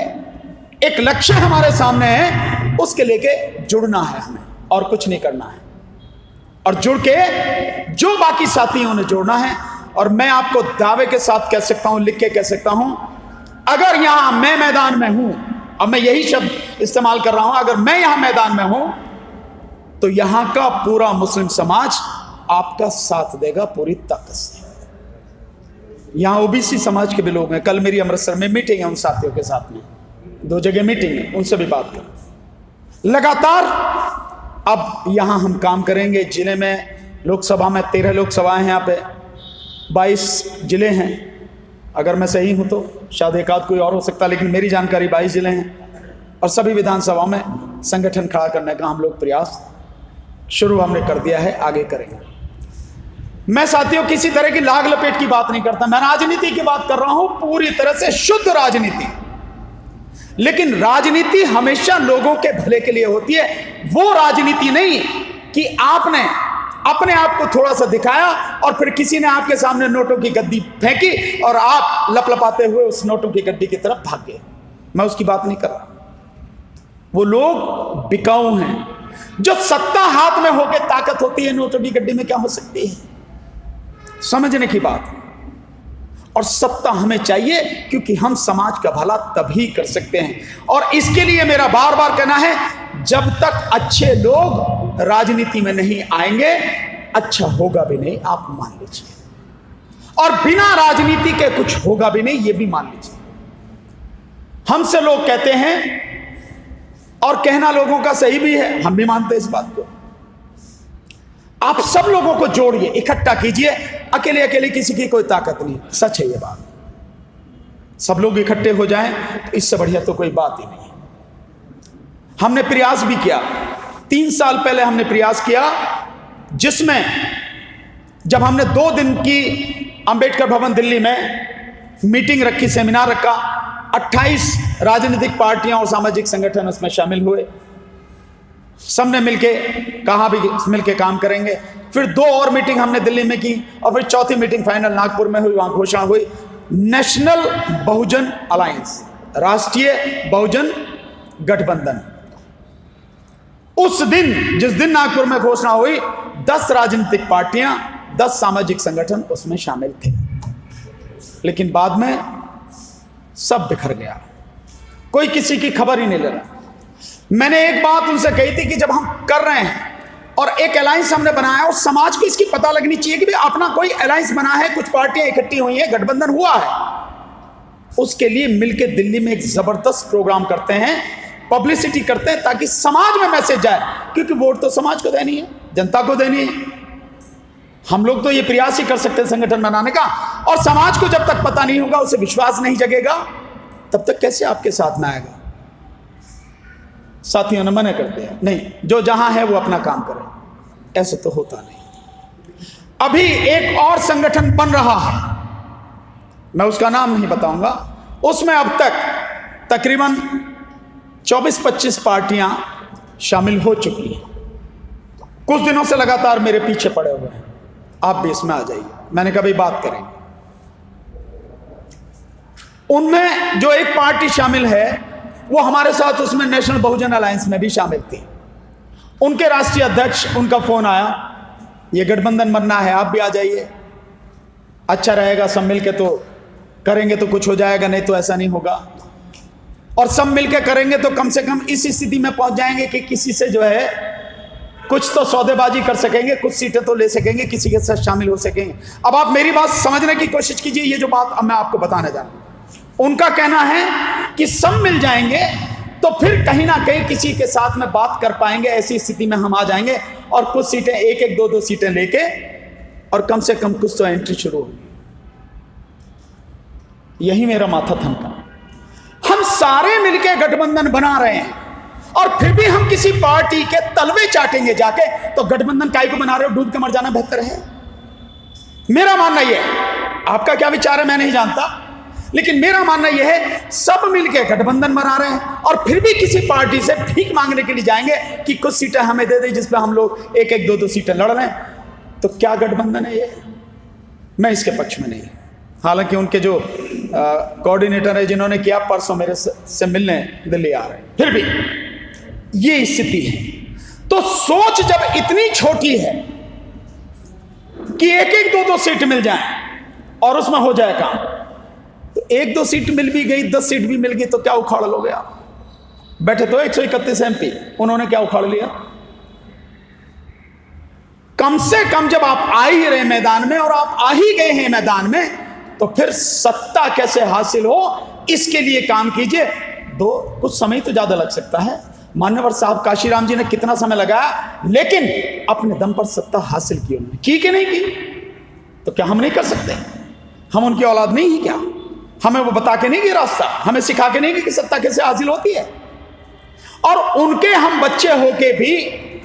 एक लक्ष्य हमारे सामने है, उसके लेके जुड़ना है हमें, और कुछ नहीं करना है। और जुड़ के जो बाकी साथियों ने जोड़ना है। और मैं आपको दावे के साथ कह सकता हूं, लिख के कह सकता हूं, अगर यहां मैं मैदान में हूं, और मैं यही शब्द इस्तेमाल कर रहा हूं, अगर मैं यहां मैदान में हूं तो यहां का पूरा मुस्लिम समाज आपका साथ देगा पूरी ताकत से। यहां ओबीसी समाज के भी लोग हैं। कल मेरी अमृतसर में मीटिंग है उन साथियों के साथ में, 2 जगह मीटिंग है, उनसे भी बात कर। लगातार अब यहां हम काम करेंगे। जिले में लोकसभा में 13 लोकसभाएं हैं, यहाँ पे 22 जिले हैं। अगर मैं सही हूं तो शायद एक आध कोई और हो सकता है, लेकिन मेरी जानकारी 22 जिले हैं। और सभी विधानसभा में संगठन खड़ा करने का हम लोग प्रयास शुरू हमने कर दिया है, आगे करेंगे। मैं साथियों किसी तरह की लाग लपेट की बात नहीं करता, मैं राजनीति की बात कर रहा हूं, पूरी तरह से शुद्ध राजनीति। लेकिन राजनीति हमेशा लोगों के भले के लिए होती है। वो राजनीति नहीं कि आपने अपने आप को थोड़ा सा दिखाया और फिर किसी ने आपके सामने नोटों की गद्दी फेंकी और आप लपलपाते हुए उस नोटों की गद्दी की तरफ भाग गए। मैं उसकी बात नहीं कर रहा। वो लोग बिकाऊ हैं। जो सत्ता हाथ में होकर ताकत होती है, नोटों की गड्डी में क्या हो सकती है, समझने की बात है। और सत्ता हमें चाहिए क्योंकि हम समाज का भला तभी कर सकते हैं। और इसके लिए मेरा बार बार कहना है, जब तक अच्छे लोग राजनीति में नहीं आएंगे अच्छा होगा भी नहीं, आप मान लीजिए। और बिना राजनीति के कुछ होगा भी नहीं, ये भी मान लीजिए। हमसे लोग कहते हैं, और कहना लोगों का सही भी है, हम भी मानते हैं इस बात को, आप सब लोगों को जोड़िए, इकट्ठा कीजिए, अकेले अकेले किसी की कोई ताकत नहीं। सच है ये बात। सब लोग इकट्ठे हो जाएं तो इससे बढ़िया तो कोई बात ही नहीं है। हमने प्रयास भी किया, 3 साल पहले हमने प्रयास किया, जिसमें जब हमने 2 दिन की अंबेडकर भवन दिल्ली में मीटिंग रखी, सेमिनार रखा, 28 राजनीतिक पार्टियां और सामाजिक संगठन उसमें शामिल हुए। सबने मिलके कहा भी मिलके काम करेंगे। फिर 2 और मीटिंग हमने दिल्ली में की और फिर चौथी मीटिंग फाइनल नागपुर में हुई। वहां घोषणा हुई नेशनल बहुजन अलायंस, राष्ट्रीय बहुजन गठबंधन। उस दिन, जिस दिन नागपुर में घोषणा हुई, 10 राजनीतिक पार्टियां, 10 सामाजिक संगठन उसमें शामिल थे। लेकिन बाद में सब बिखर गया, कोई किसी की खबर ही नहीं ले रहा। मैंने एक बात उनसे कही थी कि जब हम कर रहे हैं और एक अलायंस हमने बनाया और समाज को इसकी पता लगनी चाहिए कि भाई अपना कोई अलायंस बना है, कुछ पार्टियां इकट्ठी हुई हैं, गठबंधन हुआ है, उसके लिए मिलकर दिल्ली में एक जबरदस्त प्रोग्राम करते हैं, पब्लिसिटी करते हैं, ताकि समाज में मैसेज जाए। क्योंकि वोट तो समाज को देनी है, जनता को देनी है। हम लोग तो ये प्रयास ही कर सकते हैं संगठन बनाने का, और समाज को जब तक पता नहीं होगा, उसे विश्वास नहीं जगेगा, तब तक कैसे आपके साथ में आएगा। साथियों ने मना कर दिया, नहीं, जो जहां है वो अपना काम करे। ऐसा तो होता नहीं। अभी एक और संगठन बन रहा है, मैं उसका नाम नहीं बताऊंगा। उसमें अब तक तकरीबन 24-25 पार्टियां शामिल हो चुकी हैं। कुछ दिनों से लगातार मेरे पीछे पड़े हुए हैं, आप भी इसमें आ जाइए। मैंने कहा भाई बात करेंगे। उनमें जो एक पार्टी शामिल है वो हमारे साथ उसमें नेशनल बहुजन अलायंस में भी शामिल थी। उनके राष्ट्रीय अध्यक्ष, उनका फोन आया, ये गठबंधन बनना है, आप भी आ जाइए, अच्छा रहेगा, सब मिलके तो करेंगे तो कुछ हो जाएगा, नहीं तो ऐसा नहीं होगा। और सब मिलके करेंगे तो कम से कम इस स्थिति में पहुंच जाएंगे कि किसी से जो है कुछ तो सौदेबाजी कर सकेंगे, कुछ सीटें तो ले सकेंगे, किसी के साथ शामिल हो सकेंगे। अब आप मेरी बात समझने की कोशिश कीजिए। ये जो बात अब मैं आपको बताने जा रहा हूं, उनका कहना है कि सब मिल जाएंगे तो फिर कहीं ना कहीं किसी के साथ में बात कर पाएंगे, ऐसी स्थिति में हम आ जाएंगे और कुछ सीटें, 1-1, 2-2 सीटें लेके, और कम से कम कुछ तो एंट्री शुरू होगी। यही मेरा माथा थमका। हम सारे मिलके गठबंधन बना रहे हैं और फिर भी हम किसी पार्टी के तलवे चाटेंगे जाके, तो गठबंधन काहे को बना रहे हो, डूब के मर जाना बेहतर है। मेरा मानना यह है, आपका क्या विचार है मैं नहीं जानता, लेकिन मेरा मानना यह है सब मिलके गठबंधन बना रहे हैं और फिर भी किसी पार्टी से भीख मांगने के लिए जाएंगे कि कुछ सीटें हमें दे दे, जिसमें हम लोग 1-1, 2-2 सीटें लड़ रहे हैं। तो क्या गठबंधन है ये? मैं इसके पक्ष में नहीं। हालांकि उनके जो कोऑर्डिनेटर है, जिन्होंने किया, परसों मेरे से मिलने दिल्ली आ रहे हैं, फिर भी ये स्थिति है। तो सोच जब इतनी छोटी है कि 1-1, 2-2 सीट मिल जाए और उसमें हो जाए काम, तो 1-2 सीट मिल भी गई, 10 सीट भी मिल गई, तो क्या उखाड़ लोगे आप? बैठे तो 131 MP, उन्होंने क्या उखाड़ लिया? कम से कम जब आप आ ही रहे मैदान में और आप आ ही गए हैं मैदान में, तो फिर सत्ता कैसे हासिल हो इसके लिए काम कीजिए। कुछ समय तो ज्यादा लग सकता है, मान्यवर साहब काशीराम जी ने कितना समय लगाया, लेकिन अपने दम पर सत्ता हासिल की उन्होंने, की कि नहीं की? तो क्या हम नहीं कर सकते? हम उनकी औलाद नहीं है क्या? हमें वो बता के नहीं गए रास्ता, हमें सिखा के नहीं गए कि सत्ता कैसे हासिल होती है? और उनके हम बच्चे होके भी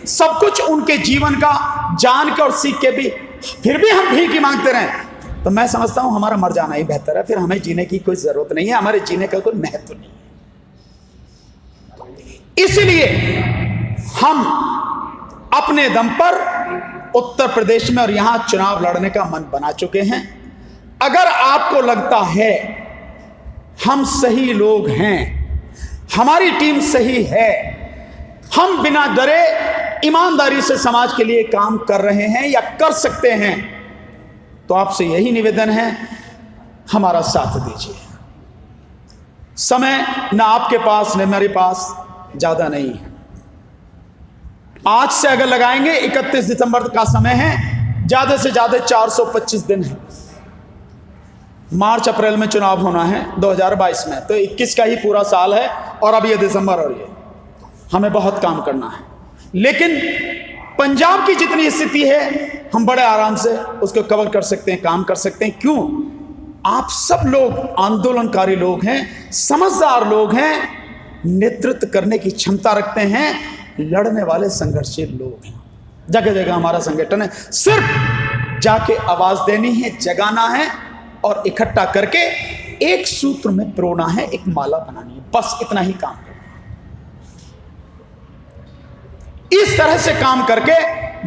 सब कुछ उनके जीवन का जान के और सीख के भी फिर भी हम भीख ही मांगते रहें, तो मैं समझता हूं हमारा मर जाना ही बेहतर है। फिर हमें जीने की कोई जरूरत नहीं है, हमारे जीने का कोई महत्व नहीं है। इसलिए हम अपने दम पर उत्तर प्रदेश में और यहां चुनाव लड़ने का मन बना चुके हैं। अगर आपको लगता है हम सही लोग हैं, हमारी टीम सही है, हम बिना डरे ईमानदारी से समाज के लिए काम कर रहे हैं या कर सकते हैं, तो आपसे यही निवेदन है, हमारा साथ दीजिए। समय ना आपके पास न मेरे पास ज्यादा नहीं है। आज से अगर लगाएंगे 31 दिसंबर का समय है, ज्यादा से ज्यादा 425 दिन है। मार्च अप्रैल में चुनाव होना है 2022 में, तो 21 का ही पूरा साल है और अब ये दिसंबर और ये हमें बहुत काम करना है। लेकिन पंजाब की जितनी स्थिति है हम बड़े आराम से उसको कवर कर सकते हैं, काम कर सकते हैं। क्यों? आप सब लोग आंदोलनकारी लोग हैं, समझदार लोग हैं, नेतृत्व करने की क्षमता रखते हैं, लड़ने वाले संघर्षशील लोग हैं। जगह जगह हमारा संगठन है, सिर्फ जाके आवाज देनी है, जगाना है और इकट्ठा करके एक सूत्र में पिरोना है, एक माला बनानी है, बस इतना ही काम करना। इस तरह से काम करके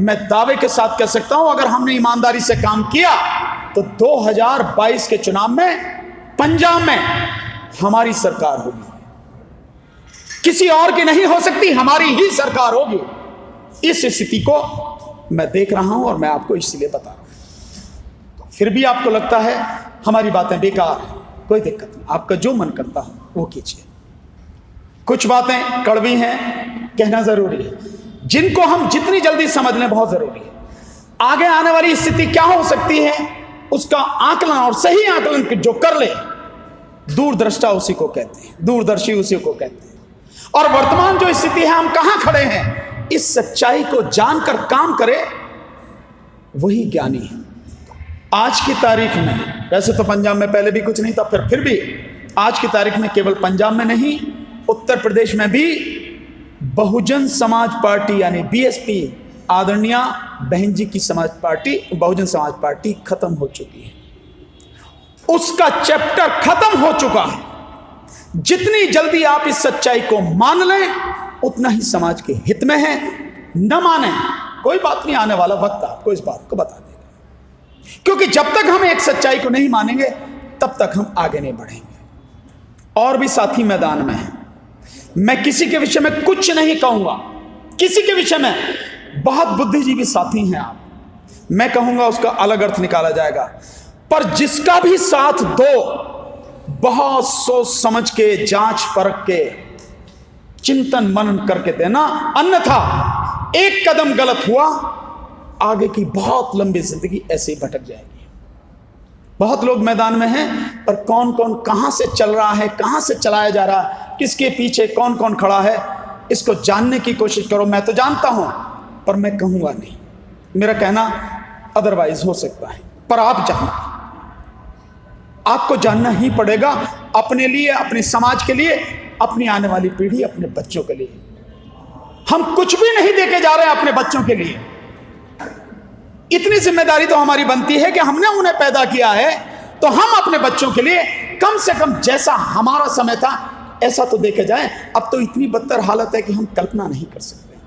मैं दावे के साथ कह सकता हूं, अगर हमने ईमानदारी से काम किया तो 2022 के चुनाव में पंजाब में हमारी सरकार होगी, किसी और की नहीं हो सकती, हमारी ही सरकार होगी। इस स्थिति को मैं देख रहा हूं और मैं आपको इसलिए बता रहा हूं। फिर भी आपको लगता है हमारी बातें बेकार हैं, कोई दिक्कत नहीं, आपका जो मन करता हो वो कीजिए। कुछ बातें कड़वी हैं, कहना जरूरी है, जिनको हम जितनी जल्दी समझ लें बहुत जरूरी है। आगे आने वाली स्थिति क्या हो सकती है उसका आकलन और सही आकलन जो कर ले, दूरदृष्टा उसी को कहते हैं, दूरदर्शी उसी को कहते हैं। और वर्तमान जो स्थिति है, हम कहां खड़े हैं, इस सच्चाई को जानकर काम करे वही ज्ञानी है। आज की तारीख में, वैसे तो पंजाब में पहले भी कुछ नहीं था, फिर भी आज की तारीख में केवल पंजाब में नहीं, उत्तर प्रदेश में भी बहुजन समाज पार्टी यानी बीएसपी, आदरणीय बहन जी की समाज पार्टी, बहुजन समाज पार्टी खत्म हो चुकी है, उसका चैप्टर खत्म हो चुका है। जितनी जल्दी आप इस सच्चाई को मान लें उतना ही समाज के हित में है। न माने कोई बात नहीं, आने वाला वक्त आपको इस बात को बता देगा, क्योंकि जब तक हम एक सच्चाई को नहीं मानेंगे तब तक हम आगे नहीं बढ़ेंगे। और भी साथी मैदान में हैं, मैं किसी के विषय में कुछ नहीं कहूंगा, किसी के विषय में, बहुत बुद्धिजीवी साथी हैं आप, मैं कहूंगा उसका अलग अर्थ निकाला जाएगा, पर जिसका भी साथ दो, बहुत सोच समझ के, जांच परख के, चिंतन मनन करके देना, अन्यथा एक कदम गलत हुआ, आगे की बहुत लंबी जिंदगी ऐसे ही भटक जाएगी। बहुत लोग मैदान में हैं, पर कौन कौन कहां से चल रहा है, कहां से चलाया जा रहा है, किसके पीछे कौन कौन खड़ा है, इसको जानने की कोशिश करो। मैं तो जानता हूं, पर मैं कहूंगा नहीं, मेरा कहना अदरवाइज हो सकता है, पर आप जानना, आपको जानना ही पड़ेगा, अपने लिए, अपने समाज के लिए, अपनी आने वाली पीढ़ी, अपने बच्चों के लिए। हम कुछ भी नहीं देके जा रहे हैं अपने बच्चों के लिए। इतनी जिम्मेदारी तो हमारी बनती है कि हमने उन्हें पैदा किया है, तो हम अपने बच्चों के लिए कम से कम जैसा हमारा समय था ऐसा तो देखे जाए। अब तो इतनी बदतर हालत है कि हम कल्पना नहीं कर सकते।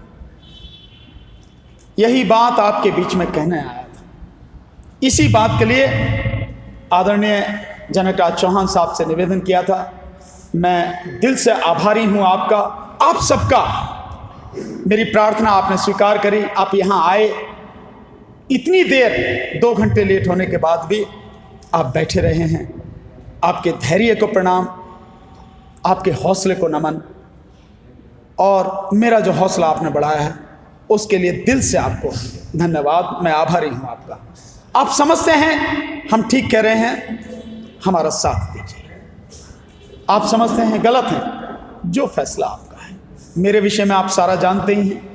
यही बात आपके बीच में कहने आया था। इसी बात के लिए आदरणीय जनकराज चौहान साहब से निवेदन किया था। मैं दिल से आभारी हूं आपका, आप सबका। मेरी प्रार्थना आपने स्वीकार करी, आप यहां आए, इतनी देर 2 घंटे लेट होने के बाद भी आप बैठे रहे हैं। आपके धैर्य को प्रणाम, आपके हौसले को नमन, और मेरा जो हौसला आपने बढ़ाया है उसके लिए दिल से आपको धन्यवाद। मैं आभारी हूं आपका। आप समझते हैं हम ठीक कह रहे हैं, हमारा साथ दीजिए। आप समझते हैं गलत है, जो फैसला आपका है। मेरे विषय में आप सारा जानते ही हैं,